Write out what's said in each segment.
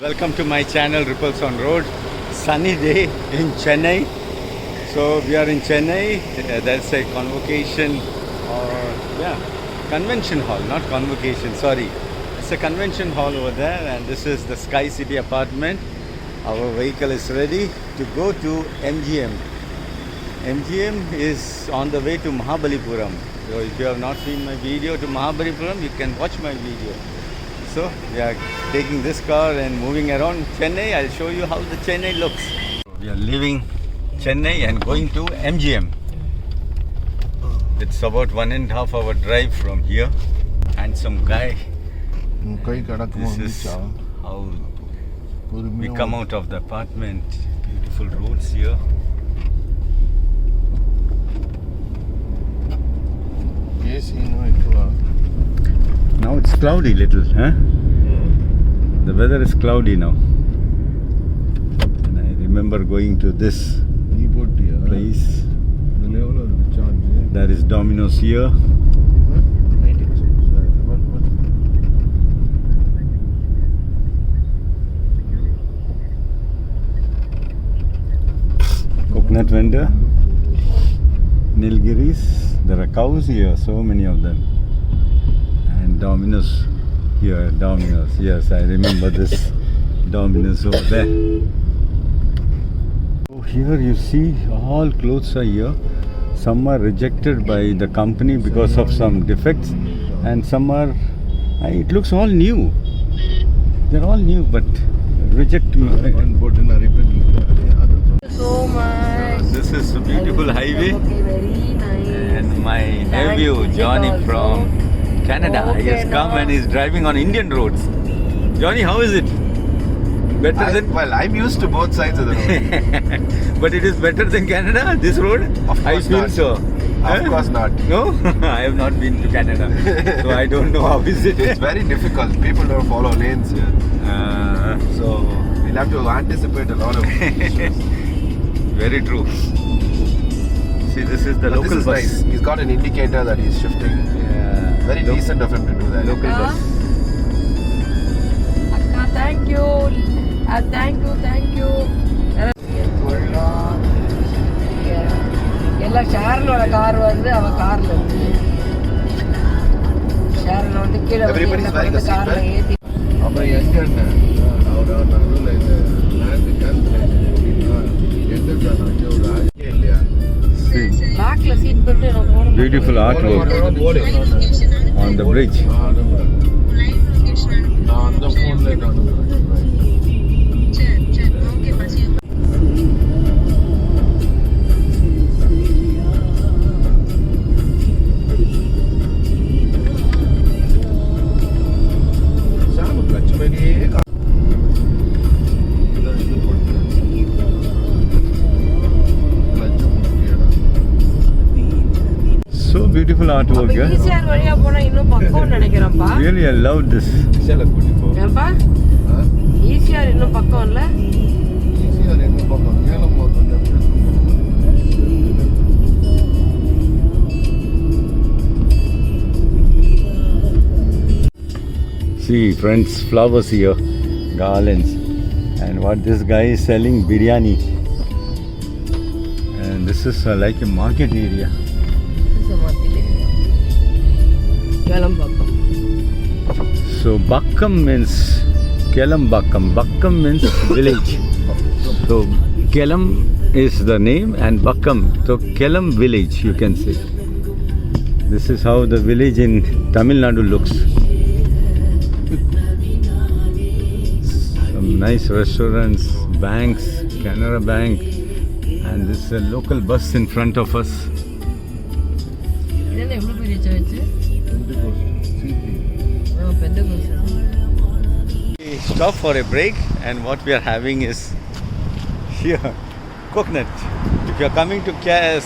Welcome to my channel Ripples on Road. Sunny day in Chennai. So we are in Chennai. That's a convocation convention hall, not convocation, sorry. It's a convention hall over there, and this is the Sky City apartment. Our vehicle is ready to go to MGM. MGM is on the way to Mahabalipuram. So if you have not seen my video to Mahabalipuram, you can watch my video. So we are taking this car and moving around Chennai. I'll show you how the Chennai looks. We are leaving Chennai and going to MGM. It's about 1.5 hour drive from here. Handsome guy. This is how we come out of the apartment. Beautiful roads here. Now it's cloudy little, huh? The weather is cloudy now. And I remember going to this place. There is Domino's here. Coconut vendor. Nilgiris. There are cows here, so many of them. And Domino's here, Domino's. Yes, I remember this Domino's over there. So here you see all clothes are here. Some are rejected by the company because of some defects, and some are, it looks all new. They're all new, but reject. So much. This is a beautiful highway. Okay, very nice. And my nephew Johnny from Canada, he has come and is driving on Indian roads. Johnny, how is it? Better than? Well, I'm used to both sides of the road. But it is better than Canada, this road? Of course I feel not. so. Of course not. No? I have not been to Canada. So I don't know how is it. It's very difficult. People don't follow lanes here. So, We'll have to anticipate a lot of issues. very true. See, this is the But local this is bus. nice. He's got an indicator that he's shifting. Yeah. Very decent of him to do that. Local bus. Akka, thank you. Thank you. எல்லாம் ஷேரனோட car வந்து அவ கார்ல இருக்கு. ஷேரன் வந்து கீழே Everybody's wearing a seat கார்ல belt. ஏத்தி அப்புறம் எங்க அவர் நடுவில் இந்த லேண்டு கேன்சல் எந்த ஒரு ஆகியே இல்லையா See, பேக்ல சீட் பெல்ட் நான் போடணும். beautiful artwork on the bridge. நான் அந்த ஃபோன்ல நான் சாம லட்சுமணியே So beautiful artwork, yeah? ECR வழியா போனா இன்னும் பக்கம்னு நினைக்கிறேன்ப்பா. Really, I love this. விசால கூட்டி போ ஏன்பா? ஈசிஆர் இன்னும் பக்கம் இல்ல? ஈஸியாக எங்க பக்கம் ஏலம் கொஞ்சம் See, friends, flowers here, garlands, and what this guy is selling, biryani. And this is like a market area. Kilambakkam. So Bakkam means Kelambakkam. Bakkam means village. So Kelam is the name and Bakkam. So Kelam village, you can say. This is how the village in Tamil Nadu looks. Some nice restaurants, banks, Canara Bank, and this is a local bus in front of us. இதெல்லாம் எவ்வளவு பெரிய church? Pentecost. We stop for a break, and what we are having is here coconut. If you are coming to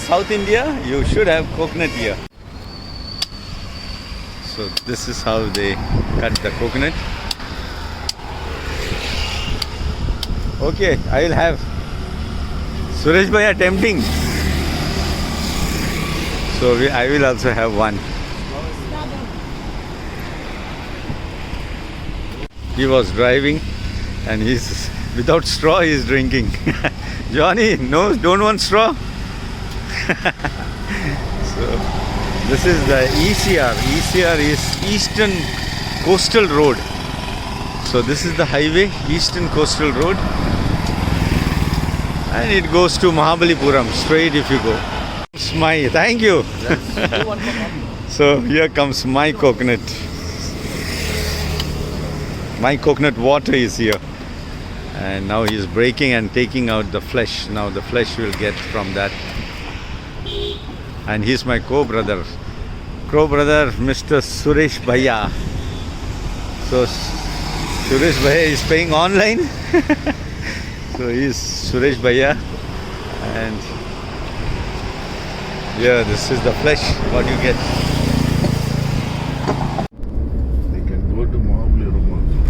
South India, you should have coconut here. So this is how they cut the coconut. Okay, I will have. Suresh bhai are tempting. So I will also have one. He was driving And he's without straw he's drinking. Johnny, no, don't want straw? So this is the ECR. ECR is Eastern Coastal Road. So this is the highway, Eastern Coastal Road. And it goes to Mahabalipuram, straight if you go. Thank you. So here comes my coconut. My coconut water is here. And now he is breaking and taking out the flesh. Now the flesh will get from that. And he's my co-brother. Co-brother, Mr. Suresh Bhaiya. So Suresh Bhaiya is paying online. So he's Suresh Bhaiya. And yeah, this is the flesh, what you get. They can go to Mahabalipuram also.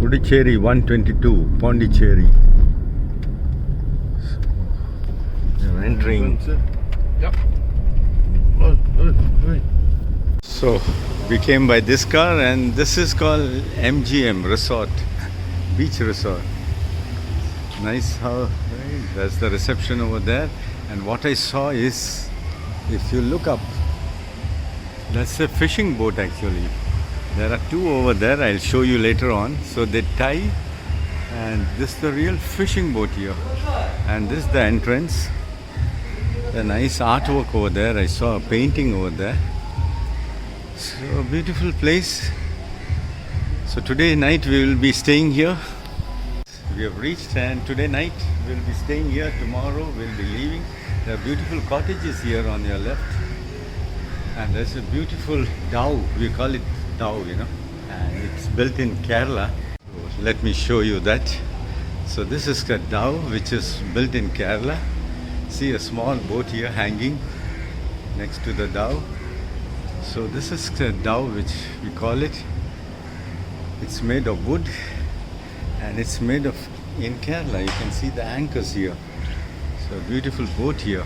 Puducherry 122, Pondicherry. You're entering. Yep. So we came by this car, and this is called MGM Resort, Beach Resort. Nice how, right? That's the reception over there. And what I saw is, if you look up, that's a fishing boat actually. There are two over there, I'll show you later on. So they tie, and this is the real fishing boat here. And this is the entrance. A nice artwork over there. I saw a painting over there. So a beautiful place. So today night we will be staying here. We have reached, and today night we will be staying here. Tomorrow we will be leaving. There are beautiful cottages here on your left. And there's a beautiful dhow. We call it dhow, you know. And it's built in Kerala. So let me show you that. So this is a dhow which is built in Kerala. See a small boat here hanging next to the dhow. So this is a dhow which we call it. It's made of wood, and it's made of in Kerala. You can see the anchors here. So beautiful boat here.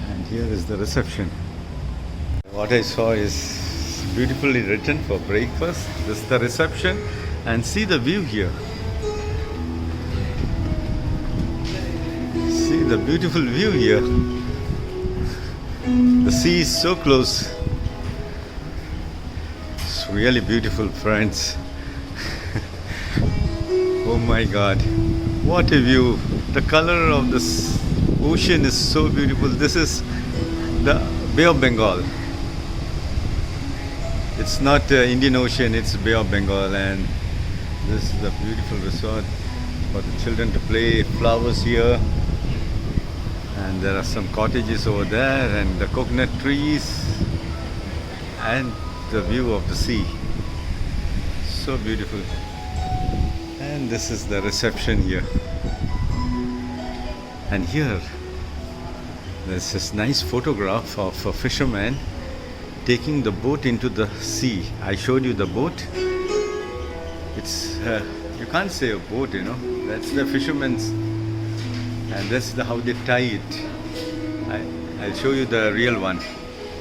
And here is the reception. What I saw is beautifully written for breakfast. This is the reception, and see the view here. See the beautiful view here. The sea is so close. It's really beautiful, friends. Oh my God, what a view. The color of this ocean is so beautiful. This is the Bay of Bengal. It's not Indian Ocean, it's Bay of Bengal. And this is the beautiful resort for the children to play. Flowers here. And there are some cottages over there, and the coconut trees, and the view of the sea. So beautiful. And this is the reception here. And here, there's this nice photograph of a fisherman taking the boat into the sea. I showed you the boat. It's, you can't say a boat, you know. That's the fisherman's. And that's how they tie it. I'll show you the real one.